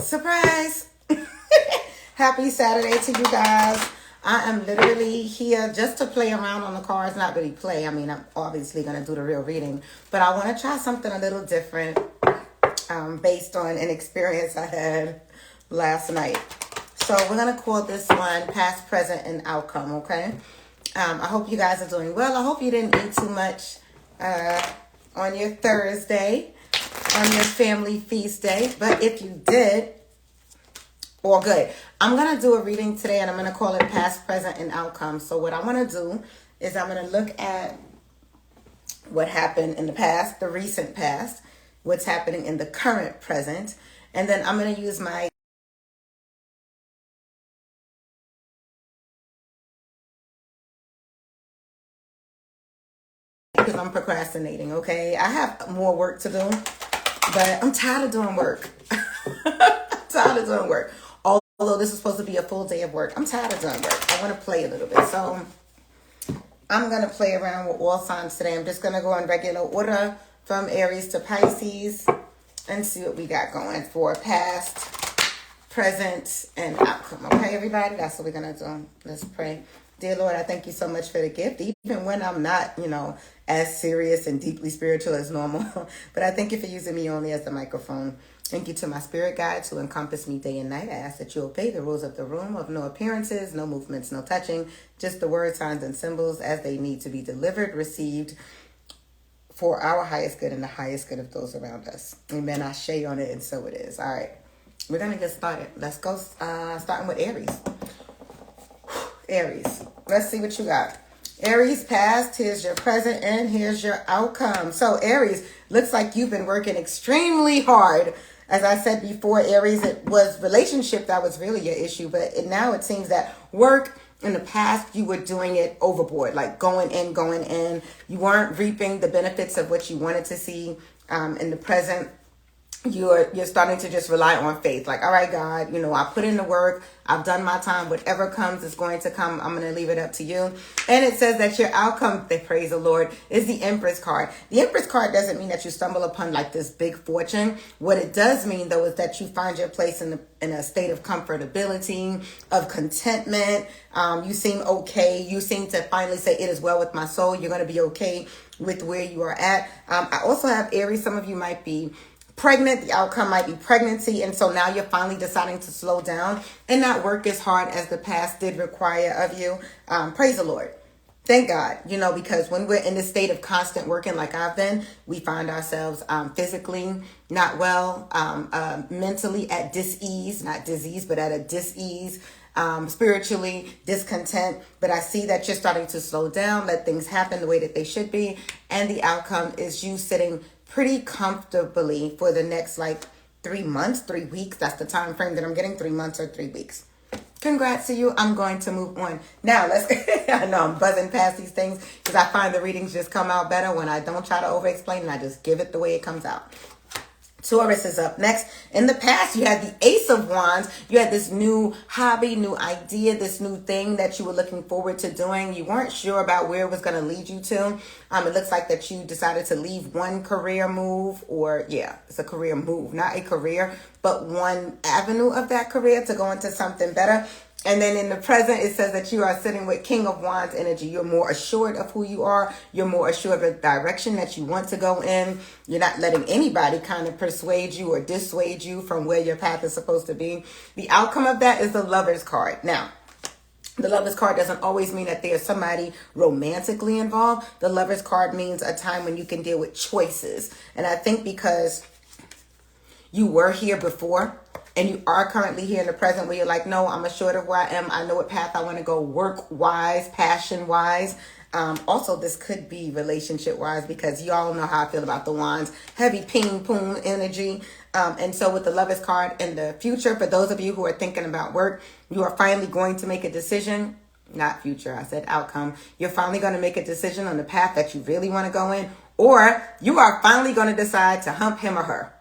Surprise! Happy Saturday to you guys. I am literally here just to play around on the cards. Not really play. I mean, I'm obviously going to do the real reading. But I want to try something a little different based on an experience I had last night. So we're going to call this one Past, Present, and Outcome, okay? I hope you guys are doing well. I hope you didn't eat too much on your Thursday, on your family feast day. But if you did, all good. I'm going to do a reading today, and I'm going to call it Past, Present, and Outcome. So what I want to do is I'm going to look at what happened in the past, the recent past, what's happening in the current present, and then I'm going to use my because I'm procrastinating, okay? I have more work to do, but I'm tired of doing work. I'm tired of doing work. Although this is supposed to be a full day of work, I'm tired of doing work. I want to play a little bit. So I'm going to play around with all signs today. I'm just going to go in regular order from Aries to Pisces and see what we got going for past, present, and outcome. Okay, everybody? That's what we're going to do. Let's pray. Dear Lord, I thank you so much for the gift, even when I'm not, as serious and deeply spiritual as normal. But I thank you for using me only as the microphone. Thank you to my spirit guides who encompass me day and night. I ask that you obey the rules of the room of no appearances, no movements, no touching, just the words, signs, and symbols as they need to be delivered, received for our highest good and the highest good of those around us. Amen. I shade on it, and so it is. All right. We're going to get started. Let's go starting with Aries. Aries. Let's see what you got. Aries past, here's your present, and here's your outcome. So Aries, looks like you've been working extremely hard. As I said before, Aries, it was relationship that was really your issue, but now it seems that work in the past, you were doing it overboard, like going in. You weren't reaping the benefits of what you wanted to see in the present. You're starting to just rely on faith. Like, all right, God, I put in the work. I've done my time. Whatever comes is going to come. I'm going to leave it up to you. And it says that your outcome, praise the Lord, is the Empress card. The Empress card doesn't mean that you stumble upon like this big fortune. What it does mean, though, is that you find your place in a state of comfortability, of contentment. You seem okay. You seem to finally say, it is well with my soul. You're going to be okay with where you are at. I also have Aries. Some of you might be pregnant. The outcome might be pregnancy, and so now you're finally deciding to slow down and not work as hard as the past did require of you. Praise the Lord. Thank God, because when we're in this state of constant working like I've been, we find ourselves physically not well, mentally at dis-ease, not disease, but at a dis-ease, spiritually discontent. But I see that you're starting to slow down, let things happen the way that they should be, and the outcome is you sitting pretty comfortably for the next 3 months, 3 weeks. That's the time frame that I'm getting, 3 months or 3 weeks. Congrats to you. I'm going to move on. Now, I know I'm buzzing past these things because I find the readings just come out better when I don't try to over-explain and I just give it the way it comes out. Taurus is up next. In the past, you had the Ace of Wands. You had this new hobby, new idea, this new thing that you were looking forward to doing. You weren't sure about where it was going to lead you to. It looks like that you decided to leave one career move, it's a career move, not a career, but one avenue of that career to go into something better. And then in the present, it says that you are sitting with King of Wands energy. You're more assured of who you are. You're more assured of the direction that you want to go in. You're not letting anybody kind of persuade you or dissuade you from where your path is supposed to be. The outcome of that is the Lover's card. Now, the Lover's card doesn't always mean that there's somebody romantically involved. The Lover's card means a time when you can deal with choices. And I think because you were here before, and you are currently here in the present where you're like, no, I'm assured of where I am. I know what path I want to go work-wise, passion-wise. Also, this could be relationship-wise because y'all know how I feel about the wands. Heavy ping-pong energy. And so with the Lover's card in the future, for those of you who are thinking about work, you are finally going to make a decision. Not future, I said outcome. You're finally going to make a decision on the path that you really want to go in. Or you are finally going to decide to hump him or her.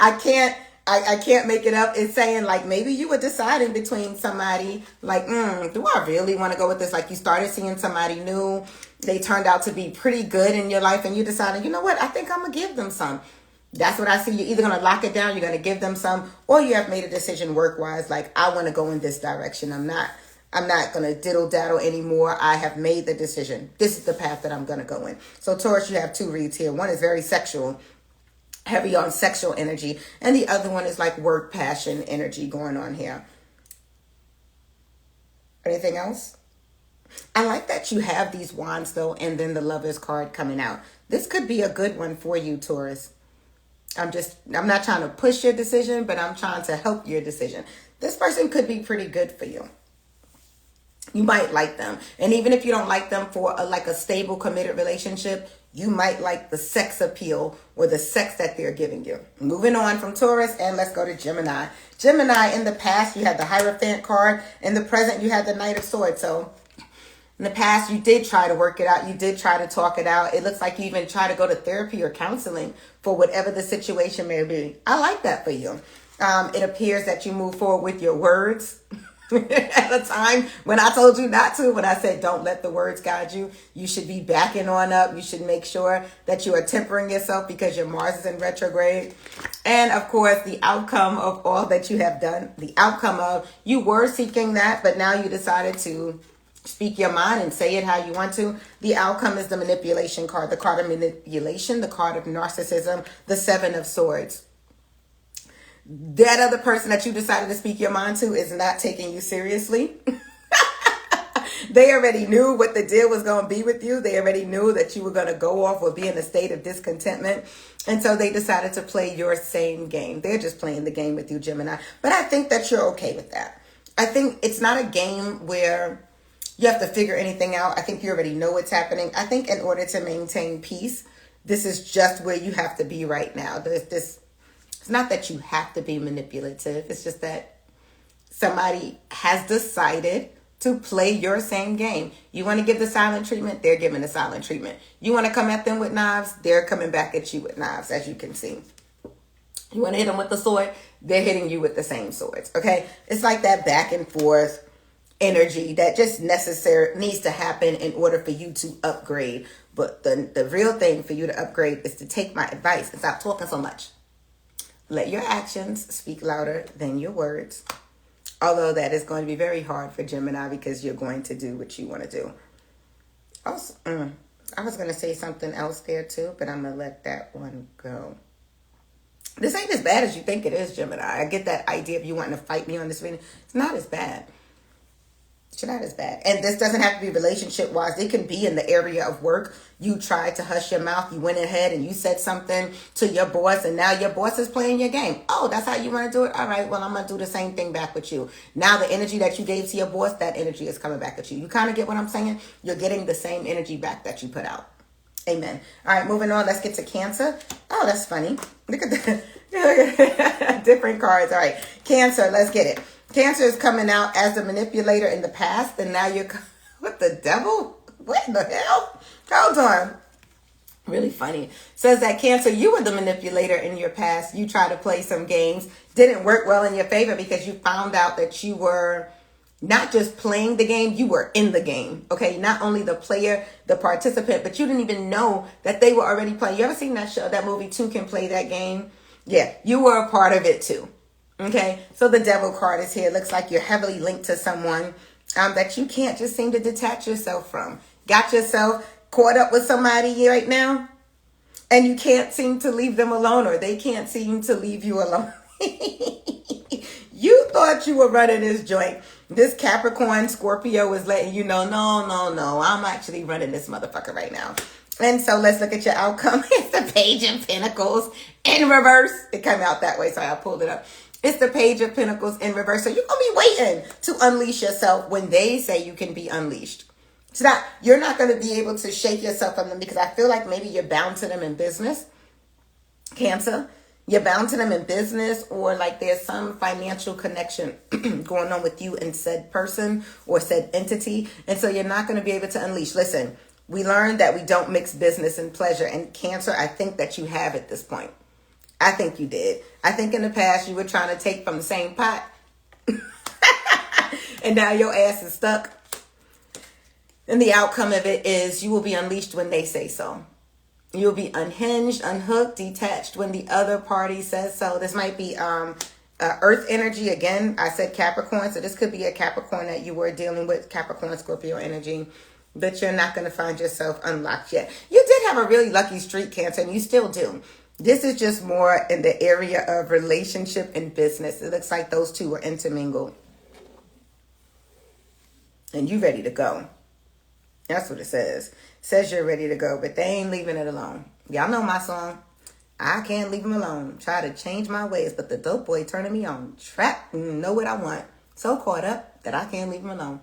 I can't make it up. It's saying maybe you were deciding between somebody do I really want to go with this? You started seeing somebody new. They turned out to be pretty good in your life and you decided, you know what? I think I'm going to give them some. That's what I see. You're either going to lock it down, you're going to give them some, or you have made a decision work-wise, like, I want to go in this direction. I'm not going to diddle-daddle anymore. I have made the decision. This is the path that I'm going to go in. So Taurus, you have two reads here. One is very sexual, heavy on sexual energy, and the other one is like work, passion, energy going on here. Anything else? I like that you have these wands though, and then the Lovers card coming out. This could be a good one for you, Taurus. I'm not trying to push your decision, but I'm trying to help your decision. This person could be pretty good for you. You might like them. And even if you don't like them for a stable, committed relationship, you might like the sex appeal or the sex that they're giving you. Moving on from Taurus, and let's go to Gemini. Gemini, in the past, you had the Hierophant card. In the present, you had the Knight of Swords. So in the past, you did try to work it out. You did try to talk it out. It looks like you even try to go to therapy or counseling for whatever the situation may be. I like that for you. It appears that you move forward with your words. At a time when I told you not to, when I said don't let the words guide you, you should be backing on up. You should make sure that you are tempering yourself because your Mars is in retrograde. And of course, the outcome of all that you have done, the outcome of you were seeking that, but now you decided to speak your mind and say it how you want to. The outcome is the manipulation card, the card of manipulation, the card of narcissism, the Seven of Swords. That other person that you decided to speak your mind to is not taking you seriously. They already knew what the deal was going to be with you. They already knew that you were going to go off or be in a state of discontentment. And so they decided to play your same game. They're just playing the game with you, Gemini. But I think that you're okay with that. I think it's not a game where you have to figure anything out. I think you already know what's happening. I think in order to maintain peace, this is just where you have to be right now. It's not that you have to be manipulative. It's just that somebody has decided to play your same game. You want to give the silent treatment, they're giving the silent treatment. You want to come at them with knives, they're coming back at you with knives, as you can see. You want to hit them with the sword, they're hitting you with the same swords, okay? It's like that back and forth energy that just needs to happen in order for you to upgrade. But the real thing for you to upgrade is to take my advice and stop talking so much. Let your actions speak louder than your words. Although that is going to be very hard for Gemini because you're going to do what you want to do. Also, I was going to say something else there too, but I'm going to let that one go. This ain't as bad as you think it is, Gemini. I get that idea of you wanting to fight me on this reading. It's not as bad. It's not as bad. And this doesn't have to be relationship-wise. It can be in the area of work. You tried to hush your mouth. You went ahead and you said something to your boss, and now your boss is playing your game. Oh, that's how you want to do it? All right, well, I'm going to do the same thing back with you. Now the energy that you gave to your boss, that energy is coming back at you. You kind of get what I'm saying? You're getting the same energy back that you put out. Amen. All right, moving on. Let's get to Cancer. Oh, that's funny. Look at the different cards. All right, Cancer, let's get it. Cancer is coming out as the manipulator in the past, and now you're... What the devil? What the hell? Hold on. Really funny. Says that Cancer, you were the manipulator in your past. You tried to play some games. Didn't work well in your favor because you found out that you were not just playing the game, you were in the game. Okay, not only the player, the participant, but you didn't even know that they were already playing. You ever seen that show, that movie, Two Can Play That Game? Yeah, you were a part of it too. Okay, so the Devil card is here. Looks like you're heavily linked to someone that you can't just seem to detach yourself from. Got yourself caught up with somebody right now, and you can't seem to leave them alone, or they can't seem to leave you alone. You thought you were running this joint. This Capricorn Scorpio is letting you know, no, I'm actually running this motherfucker right now. And so let's look at your outcome. It's the Page of Pentacles in reverse. It came out that way, so I pulled it up. It's the Page of Pentacles in reverse. So you're going to be waiting to unleash yourself when they say you can be unleashed. It's not, you're not going to be able to shake yourself from them because I feel like maybe you're bound to them in business. Cancer, you're bound to them in business, or like there's some financial connection going on with you and said person or said entity. And so you're not going to be able to unleash. Listen, we learned that we don't mix business and pleasure. And Cancer, I think that you have at this point. I think you did. I think in the past you were trying to take from the same pot. And now your ass is stuck. And the outcome of it is you will be unleashed when they say so. You'll be unhinged, unhooked, detached when the other party says so. This might be earth energy. Again, I said Capricorn, so this could be a Capricorn that you were dealing with, Capricorn, Scorpio energy, but you're not going to find yourself unlocked yet. You did have a really lucky street, Cancer, and you still do. This is just more in the area of relationship and business. It looks like those two are intermingled. And you ready to go. That's what it says. It says you're ready to go, but they ain't leaving it alone. Y'all know my song. I can't leave him alone. Try to change my ways, but the dope boy turning me on. Trap, know what I want. So caught up that I can't leave him alone.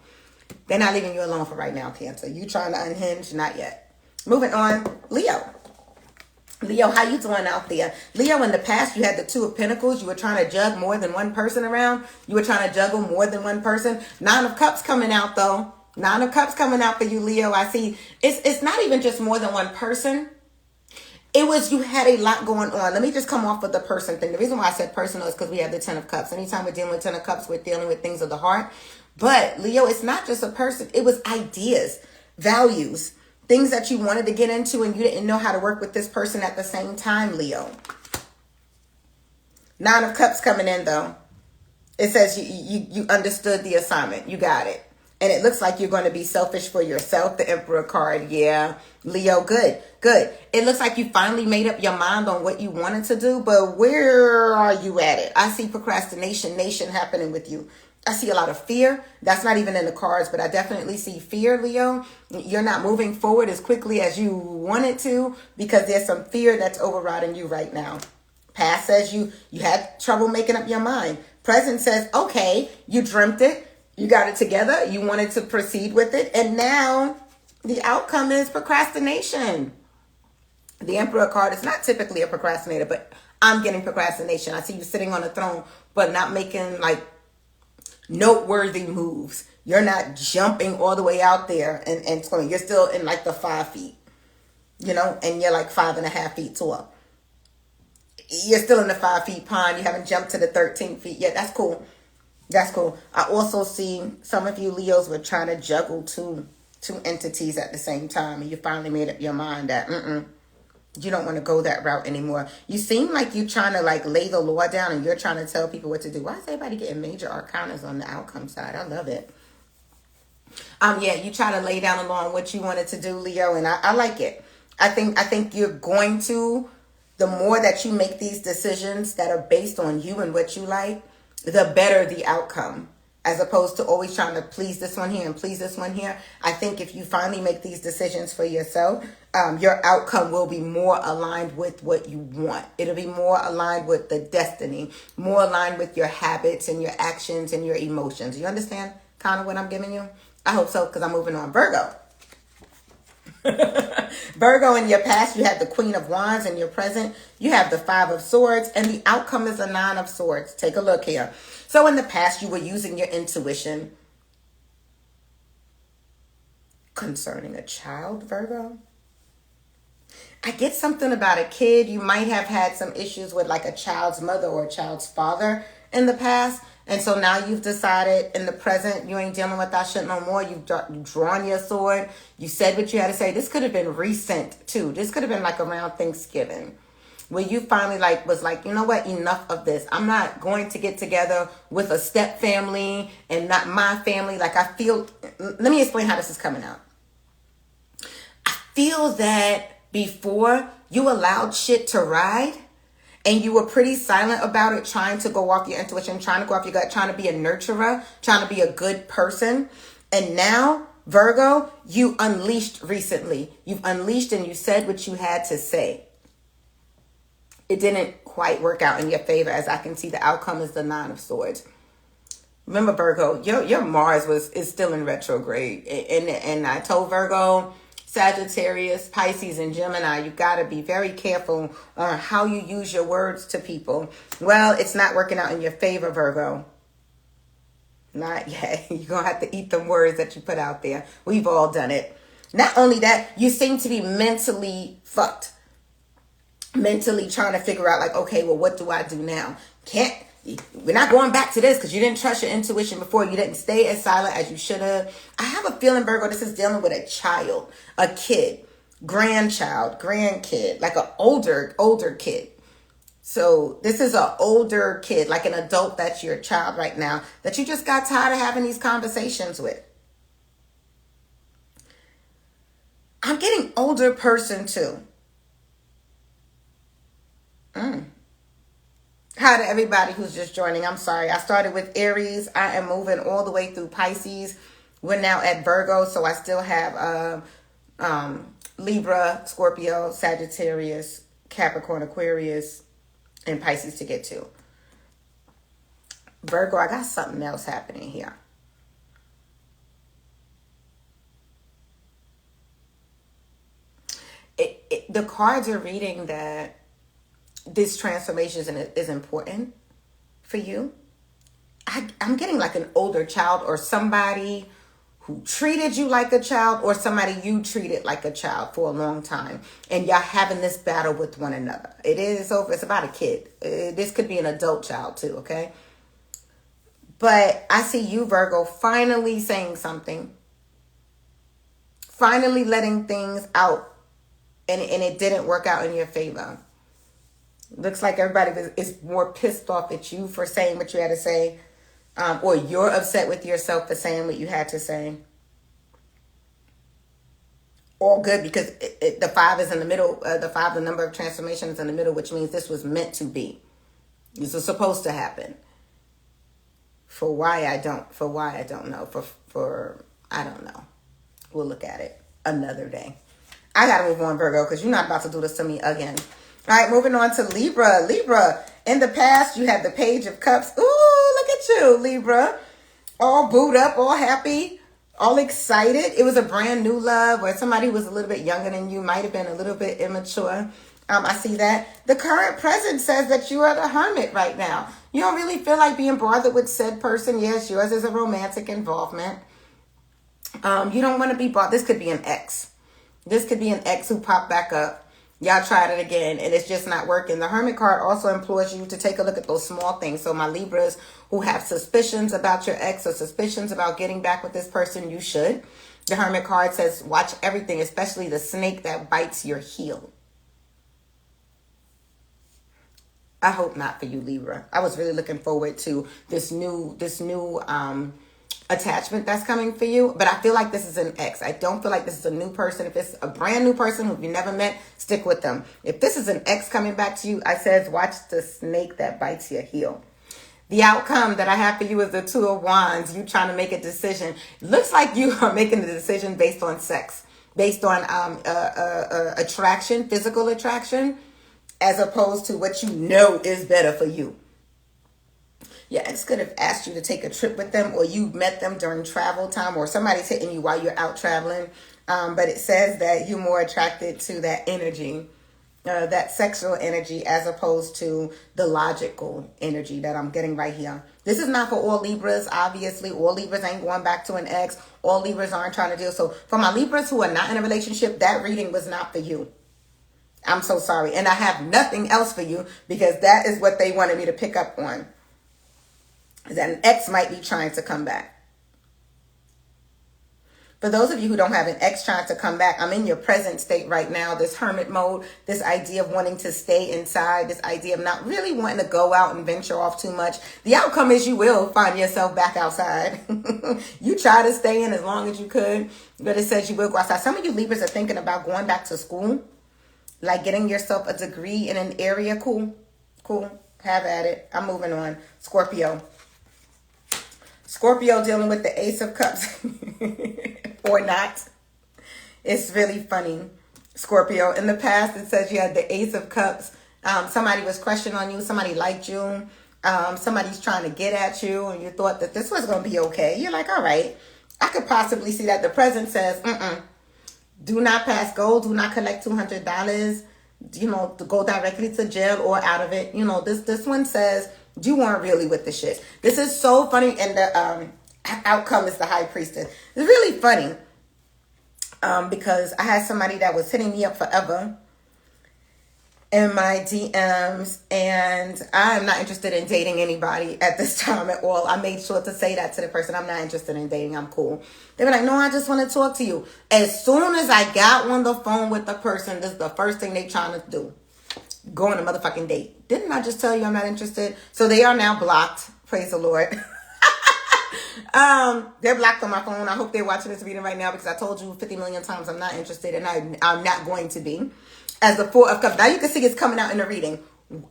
They're not leaving you alone for right now, Cancer. You trying to unhinge? Not yet. Moving on, Leo. Leo, how you doing out there? Leo, in the past, you had the Two of Pentacles. You were trying to juggle more than one person around. You were trying to juggle more than one person. Nine of Cups coming out, though. Nine of Cups coming out for you, Leo. I see. It's not even just more than one person. It was you had a lot going on. Let me just come off of the person thing. The reason why I said personal is because we have the Ten of Cups. Anytime we're dealing with Ten of Cups, we're dealing with things of the heart. But, Leo, it's not just a person. It was ideas, values, things that you wanted to get into and you didn't know how to work with this person at the same time, Leo. Nine of Cups coming in, though. It says you understood the assignment. You got it. And it looks like you're going to be selfish for yourself. The Emperor card. Yeah. Leo, good. Good. It looks like you finally made up your mind on what you wanted to do. But where are you at it? I see procrastination happening with you. I see a lot of fear. That's not even in the cards, but I definitely see fear, Leo. You're not moving forward as quickly as you wanted to because there's some fear that's overriding you right now. Past says you had trouble making up your mind. Present says, okay, you dreamt it. You got it together. You wanted to proceed with it. And now the outcome is procrastination. The Emperor card is not typically a procrastinator, but I'm getting procrastination. I see you sitting on a throne, but not making like noteworthy moves. You're not jumping all the way out there and swimming. You're still in like the 5 feet, you know, and you're like 5.5 feet tall. You're still in the 5 feet pond. You haven't jumped to the 13 feet yet. That's cool. That's cool. I also see some of you Leos were trying to juggle two entities at the same time. And you finally made up your mind that you don't want to go that route anymore. You seem like you're trying to like lay the law down and you're trying to tell people what to do. Why is everybody getting major arcanas on the outcome side? I love it. Yeah, you try to lay down the law on what you wanted to do, Leo, and I like it. I think you're going to, the more that you make these decisions that are based on you and what you like, the better the outcome, as opposed to always trying to please this one here and please this one here. I think if you finally make these decisions for yourself, your outcome will be more aligned with what you want. It'll be more aligned with the destiny, more aligned with your habits and your actions and your emotions. You understand kind of what I'm giving you? I hope so, because I'm moving on. Virgo. Virgo, in your past, you had the Queen of Wands. In your present, you have the Five of Swords. And the outcome is the Nine of Swords. Take a look here. So in the past, you were using your intuition concerning a child, Virgo. I get something about a kid. You might have had some issues with like a child's mother or a child's father in the past. And so now you've decided in the present, you ain't dealing with that shit no more. You've drawn your sword. You said what you had to say. This could have been recent too. This could have been like around Thanksgiving, where you finally was like, you know what? Enough of this. I'm not going to get together with a step family and not my family. Like I feel, let me explain how this is coming out. I feel that before you allowed shit to ride, and you were pretty silent about it, trying to go off your intuition, trying to go off your gut, trying to be a nurturer, trying to be a good person. And now, Virgo, you unleashed recently. You've unleashed and you said what you had to say. It didn't quite work out in your favor, as I can see the outcome is the Nine of Swords. Remember, Virgo, your Mars is still in retrograde. And I told Virgo, Sagittarius, Pisces, and Gemini, you got to be very careful on how you use your words to people. Well, it's not working out in your favor, Virgo. Not yet. You're going to have to eat them words that you put out there. We've all done it. Not only that, you seem to be mentally fucked. Mentally trying to figure out like, okay, well, what do I do now? We're not going back to this because you didn't trust your intuition before. You didn't stay as silent as you should have. I have a feeling, Virgo, this is dealing with a child, a kid. grandchild, grandkid, like an older kid. So this is an older kid, like an adult that's your child right now, that you just got tired of having these conversations with. I'm getting older person too. Hi to everybody who's just joining. I'm sorry. I started with Aries. I am moving all the way through Pisces. We're now at Virgo, so I still have Libra, Scorpio, Sagittarius, Capricorn, Aquarius, and Pisces to get to. Virgo, I got something else happening here. The cards are reading that this transformation is important for you. I'm getting like an older child, or somebody who treated you like a child, or somebody you treated like a child for a long time, and y'all having this battle with one another. It's about a kid. This could be an adult child too, okay? But I see you, Virgo, finally saying something, finally letting things out, and it didn't work out in your favor. Looks like everybody is more pissed off at you for saying what you had to say, or you're upset with yourself for saying what you had to say. All good, because the 5 is in the middle. The number of transformation is in the middle, which means this was meant to be. This was supposed to happen. For why I don't know. For I don't know. We'll look at it another day. I gotta move on, Virgo, because you're not about to do this to me again. All right, moving on to Libra. Libra, in the past, you had the Page of Cups. Ooh, look at you, Libra. All booed up, all happy, all excited. It was a brand new love, where somebody who was a little bit younger than you, might have been a little bit immature. I see that. The current present says that you are the Hermit right now. You don't really feel like being bothered with said person. Yes, yours is a romantic involvement. You don't want to be bothered. This could be an ex. This could be an ex who popped back up. Y'all tried it again, and it's just not working. The Hermit card also implores you to take a look at those small things. So my Libras who have suspicions about your ex, or suspicions about getting back with this person, you should. The Hermit card says, watch everything, especially the snake that bites your heel. I hope not for you, Libra. I was really looking forward to this new attachment that's coming for you, but I feel like this is an ex. I don't feel like this is a new person. If it's a brand new person who you never met, stick with them. If this is an ex coming back to you, I says watch the snake that bites your heel. The outcome that I have for you is the 2 of Wands. You trying to make a decision. Looks like you are making the decision based on sex, based on attraction, physical attraction, as opposed to what you know is better for you. Your ex could have asked you to take a trip with them, or you met them during travel time, or somebody's hitting you while you're out traveling. But it says that you're more attracted to that energy, that sexual energy, as opposed to the logical energy that I'm getting right here. This is not for all Libras, obviously. All Libras ain't going back to an ex. All Libras aren't trying to deal. So for my Libras who are not in a relationship, that reading was not for you. I'm so sorry. And I have nothing else for you, because that is what they wanted me to pick up on. That an ex might be trying to come back. For those of you who don't have an ex trying to come back, I'm in your present state right now. This hermit mode, this idea of wanting to stay inside, this idea of not really wanting to go out and venture off too much. The outcome is you will find yourself back outside. You try to stay in as long as you could, but it says you will go outside. Some of you Libras are thinking about going back to school, like getting yourself a degree in an area. Cool. Have at it. I'm moving on. Scorpio dealing with the Ace of Cups or not. It's really funny. Scorpio, in the past, it says you had the Ace of Cups. Somebody was crushing on you. Somebody liked you. Somebody's trying to get at you, and you thought that this was going to be okay. You're like, all right, I could possibly see that. The present says, do not pass go. Do not collect $200, to go directly to jail or out of it. This one says, you weren't really with the shit. This is so funny. And the outcome is the High Priestess. It's really funny because I had somebody that was hitting me up forever. in my DMs, and I'm not interested in dating anybody at this time at all. I made sure to say that to the person. I'm not interested in dating. I'm cool. They were like, no, I just want to talk to you. As soon as I got on the phone with the person, this is the first thing they trying to do. Go on a motherfucking date. Didn't I just tell you I'm not interested? So they are now blocked. Praise the Lord. They're blocked on my phone. I hope they're watching this reading right now, because I told you 50 million times I'm not interested, and I'm not going to be. As the Four of Cups. Now you can see it's coming out in the reading.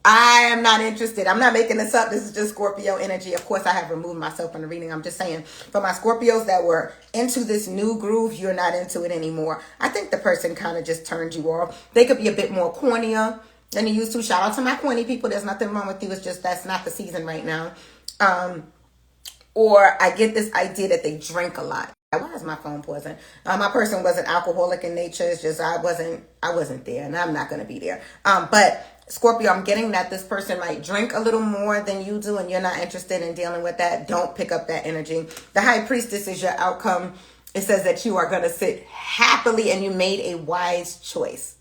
I am not interested. I'm not making this up. This is just Scorpio energy. Of course, I have removed myself from the reading. I'm just saying, for my Scorpios that were into this new groove, you're not into it anymore. I think the person kind of just turned you off. They could be a bit more cornier than you used to. Shout out to my corny people. There's nothing wrong with you. It's just that's not the season right now. Or I get this idea that they drink a lot. Why is my phone pausing? My person wasn't alcoholic in nature. It's just I wasn't there, and I'm not going to be there. But Scorpio, I'm getting that this person might drink a little more than you do, and you're not interested in dealing with that. Don't pick up that energy. The High Priestess is your outcome. It says that you are going to sit happily, and you made a wise choice.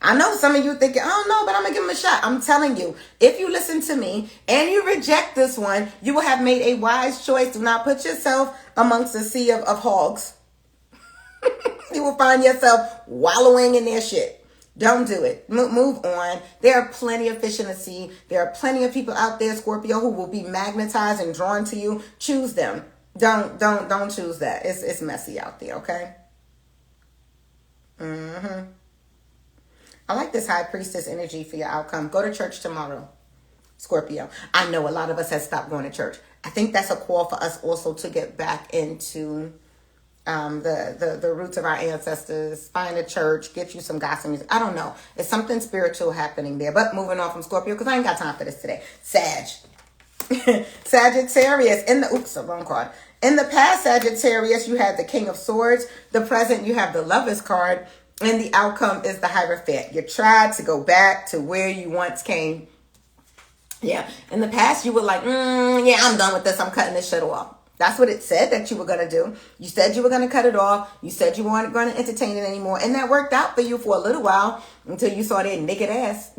I know some of you thinking, oh no, but I'm going to give him a shot. I'm telling you, if you listen to me and you reject this one, you will have made a wise choice. Do not put yourself amongst a sea of hogs. You will find yourself wallowing in their shit. Don't do it. Move on. There are plenty of fish in the sea. There are plenty of people out there, Scorpio, who will be magnetized and drawn to you. Choose them. Don't choose that. It's messy out there, okay? I like this High Priestess energy for your outcome. Go to church tomorrow, Scorpio. I know a lot of us have stopped going to church. I think that's a call for us also to get back into the roots of our ancestors. Find a church, get you some gospel music. I don't know. It's something spiritual happening there. But moving on from Scorpio, because I ain't got time for this today. Sagittarius. Wrong card. In the past, Sagittarius, you had the King of Swords. The present, you have the Lovers card. And the outcome is the Hierophant. You tried to go back to where you once came. Yeah. In the past, you were like, yeah, I'm done with this. I'm cutting this shit off. That's what it said that you were going to do. You said you were going to cut it off. You said you weren't going to entertain it anymore. And that worked out for you for a little while until you saw that naked ass.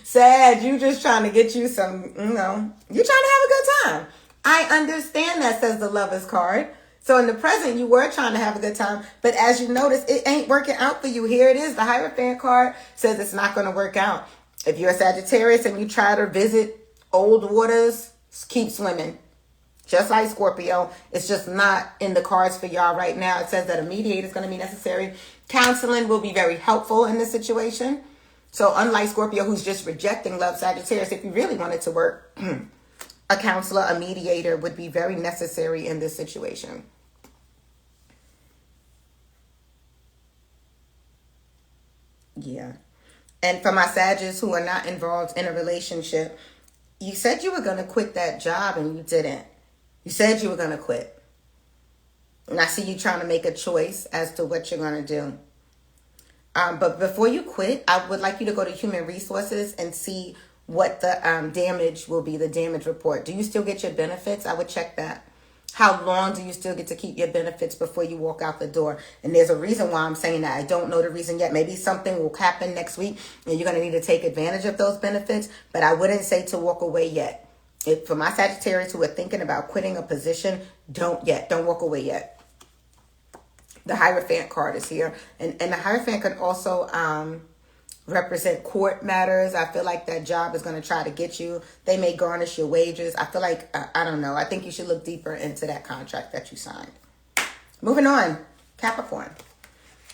Sad. You just trying to get you some, you're trying to have a good time. I understand that, says the Lovers card. So in the present, you were trying to have a good time. But as you notice, it ain't working out for you. Here it is. The Hierophant card says it's not going to work out. If you're a Sagittarius and you try to visit old waters, keep swimming. Just like Scorpio. It's just not in the cards for y'all right now. It says that a mediator is going to be necessary. Counseling will be very helpful in this situation. So unlike Scorpio, who's just rejecting love, Sagittarius, if you really wanted to work, a counselor, a mediator would be very necessary in this situation. Yeah. And for my Sagittarius who are not involved in a relationship, you said you were going to quit that job and you didn't. You said you were going to quit. And I see you trying to make a choice as to what you're going to do. But before you quit, I would like you to go to Human Resources and see what the damage will be, the damage report. Do you still get your benefits? I would check that. How long do you still get to keep your benefits before you walk out the door? And there's a reason why I'm saying that. I don't know the reason yet. Maybe something will happen next week and you're going to need to take advantage of those benefits. But I wouldn't say to walk away yet. For my Sagittarius who are thinking about quitting a position, don't walk away yet. The Hierophant card is here. And the Hierophant could also represent court matters. I feel like that job is going to try to get you. They may garnish your wages. I feel like, I don't know. I think you should look deeper into that contract that you signed. Moving on. Capricorn.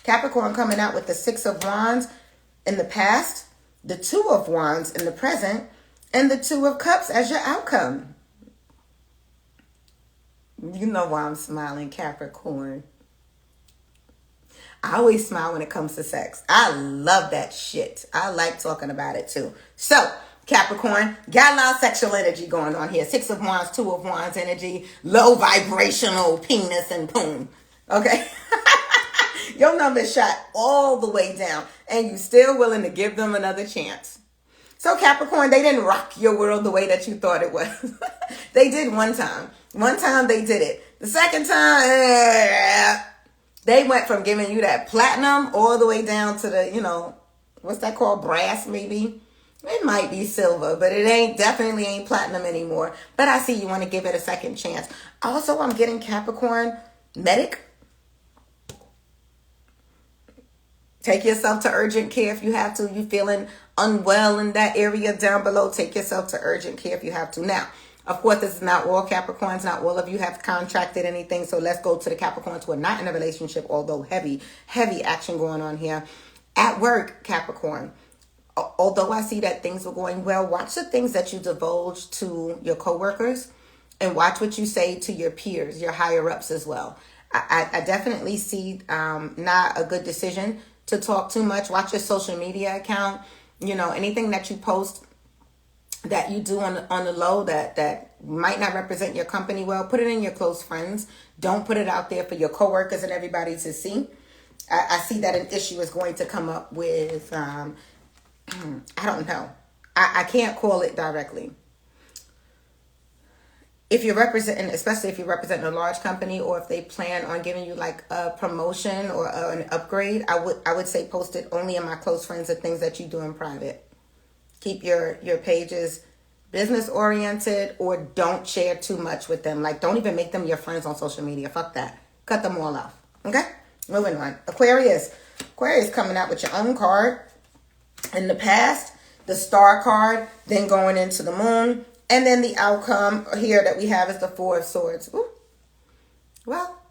Capricorn coming out with the Six of Wands in the past, the Two of Wands in the present, and the Two of Cups as your outcome. You know why I'm smiling, Capricorn. I always smile when it comes to sex. I love that shit. I like talking about it too. So, Capricorn, got a lot of sexual energy going on here. Six of Wands, Two of Wands energy, low vibrational penis and boom. Okay? Your number shot all the way down and you still willing to give them another chance. So Capricorn, they didn't rock your world the way that you thought it was. They did one time. One time they did it. The second time, They went from giving you that platinum all the way down to the, what's that called? Brass, maybe? It might be silver, but it definitely ain't platinum anymore. But I see you want to give it a second chance. Also, I'm getting Capricorn medic. Take yourself to urgent care if you have to. You feeling unwell in that area down below, take yourself to urgent care if you have to. Now, of course, this is not all Capricorns. Not all of you have contracted anything. So let's go to the Capricorns who are not in a relationship, although heavy action going on here. At work, Capricorn. Although I see that things are going well, watch the things that you divulge to your coworkers and watch what you say to your peers, your higher ups as well. I definitely see not a good decision to talk too much. Watch your social media account. Anything that you post that you do on the low that might not represent your company well, put it in your close friends. Don't put it out there for your coworkers and everybody to see. I see that an issue is going to come up with, I don't know. I can't call it directly. If you're representing, especially if you're representing a large company, or if they plan on giving you like a promotion or an upgrade, I would say post it only in my close friends and things that you do in private. Keep your pages business oriented, or don't share too much with them. Like, don't even make them your friends on social media. Fuck that. Cut them all off. Okay? Moving on. Aquarius coming out with your own card. In the past, the star card, then going into the moon. And then the outcome here that we have is the Four of Swords. Ooh. Well,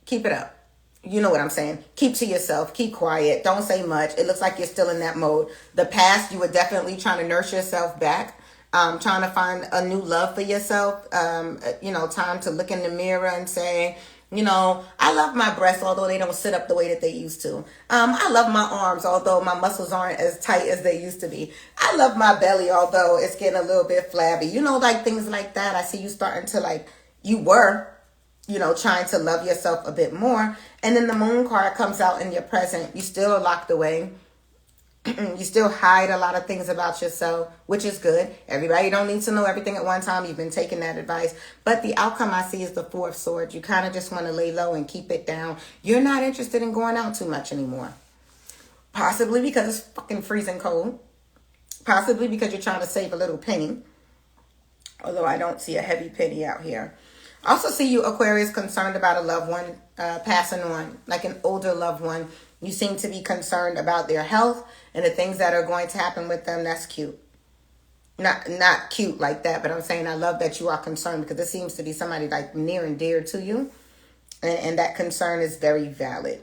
keep it up. You know what I'm saying. Keep to yourself. Keep quiet. Don't say much. It looks like you're still in that mode. The past, you were definitely trying to nurse yourself back. Trying to find a new love for yourself. Time to look in the mirror and say, I love my breasts, although they don't sit up the way that they used to. I love my arms, although my muscles aren't as tight as they used to be. I love my belly, although it's getting a little bit flabby. Like things like that. I see you starting to you were, trying to love yourself a bit more. And then the moon card comes out in your present. You still are locked away. You still hide a lot of things about yourself, which is good. Everybody don't need to know everything at one time. You've been taking that advice. But the outcome I see is the Four of Swords. You kind of just want to lay low and keep it down. You're not interested in going out too much anymore. Possibly because it's fucking freezing cold. Possibly because you're trying to save a little penny. Although I don't see a heavy penny out here. I also see you, Aquarius, concerned about a loved one passing on, like an older loved one. You seem to be concerned about their health and the things that are going to happen with them. That's cute. Not cute like that, but I'm saying I love that you are concerned, because it seems to be somebody like near and dear to you. And that concern is very valid.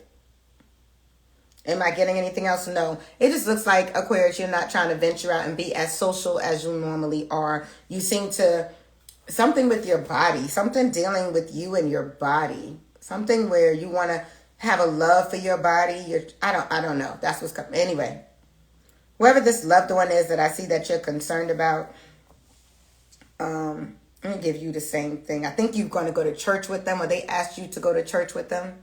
Am I getting anything else? No. It just looks like, Aquarius, you're not trying to venture out and be as social as you normally are. You seem to, something with your body, something dealing with you and your body, something where you want to have a love for your body. I don't know. That's what's coming. Anyway, whoever this loved one is that I see that you're concerned about, let me give you the same thing. I think you're going to go to church with them, or they asked you to go to church with them.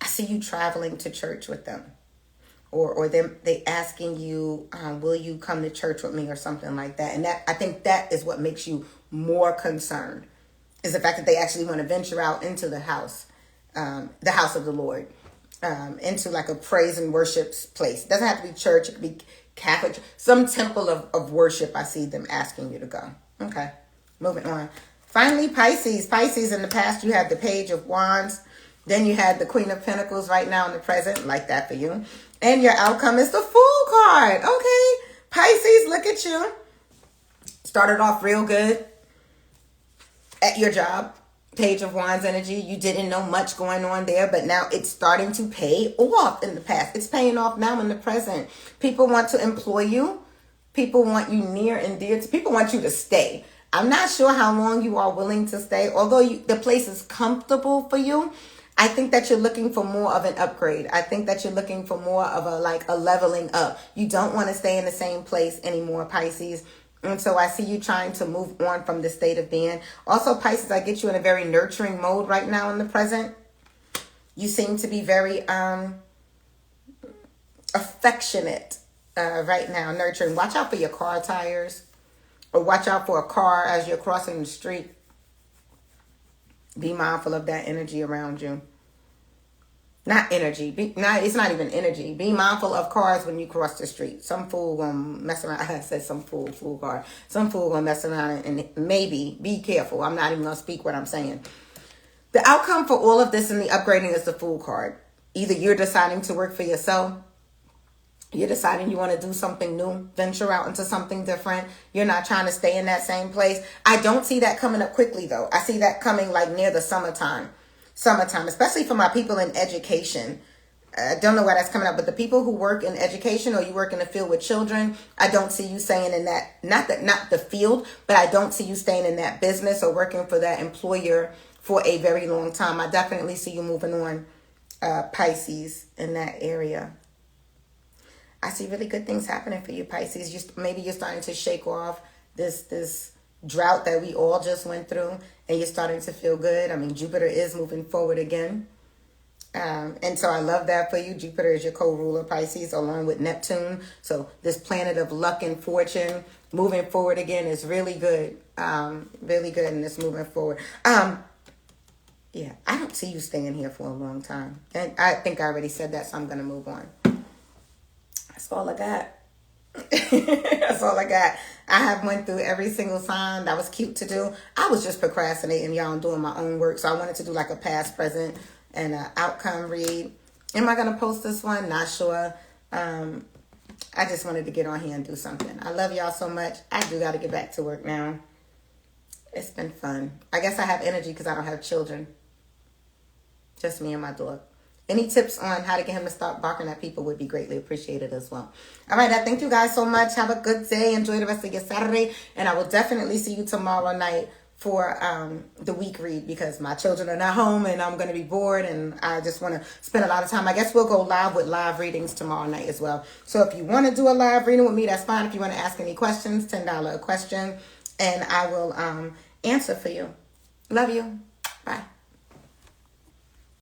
I see you traveling to church with them, or they asking you, will you come to church with me, or something like that. And I think that is what makes you more concerned, is the fact that they actually want to venture out into the house of the Lord, into like a praise and worship place. It doesn't have to be church. It could be Catholic, some temple of worship. I see them asking you to go. Okay, moving on. Finally, Pisces. Pisces, in the past, you had the Page of Wands. Then you had the Queen of Pentacles right now in the present, like that for you. And your outcome is the Fool card. Okay, Pisces, look at you. Started off real good at your job. Page of Wands energy. You didn't know much going on there, but now it's starting to pay off. In the past, it's paying off now in the present. People want to employ you. People want you near and dear. People want you to stay. I'm not sure how long you are willing to stay. Although the place is comfortable for you, I think that you're looking for more of an upgrade. I think that you're looking for more of a leveling up. You don't want to stay in the same place anymore, Pisces. And so I see you trying to move on from the state of being. Also, Pisces, I get you in a very nurturing mode right now in the present. You seem to be very affectionate right now, nurturing. Watch out for your car tires, or watch out for a car as you're crossing the street. Be mindful of that energy around you. Not energy. It's not even energy. Be mindful of cars when you cross the street. Some fool gonna mess around. I said some fool car. Some fool gonna mess around and maybe be careful. I'm not even gonna speak what I'm saying. The outcome for all of this in the upgrading is the Fool card. Either you're deciding to work for yourself, you're deciding you want to do something new, venture out into something different. You're not trying to stay in that same place. I don't see that coming up quickly, though. I see that coming like near the summertime, especially for my people in education. I don't know why that's coming up, but the people who work in education or you work in the field with children, I don't see you staying in that, not the field, but I don't see you staying in that business or working for that employer for a very long time. I definitely see you moving on, Pisces, in that area. I see really good things happening for you, Pisces. Maybe you're starting to shake off this drought that we all just went through, and you're starting to feel good. I mean, Jupiter is moving forward again. And so I love that for you. Jupiter is your co-ruler, Pisces, along with Neptune. So this planet of luck and fortune moving forward again is really good. Really good, and it's moving forward. Yeah, I don't see you staying here for a long time. And I think I already said that, so I'm going to move on. That's all I got. That's all I got. I have went through every single sign. That was cute to do. I was just procrastinating, y'all, and doing my own work. So I wanted to do like a past, present, and an outcome read. Am I going to post this one? Not sure. I just wanted to get on here and do something. I love y'all so much. I do got to get back to work now. It's been fun. I guess I have energy because I don't have children. Just me and my dog. Any tips on how to get him to stop barking at people would be greatly appreciated as well. All right, I thank you guys so much. Have a good day. Enjoy the rest of your Saturday. And I will definitely see you tomorrow night for the week read, because my children are not home and I'm going to be bored and I just want to spend a lot of time. I guess we'll go live with live readings tomorrow night as well. So if you want to do a live reading with me, that's fine. If you want to ask any questions, $10 a question, and I will answer for you. Love you. Bye.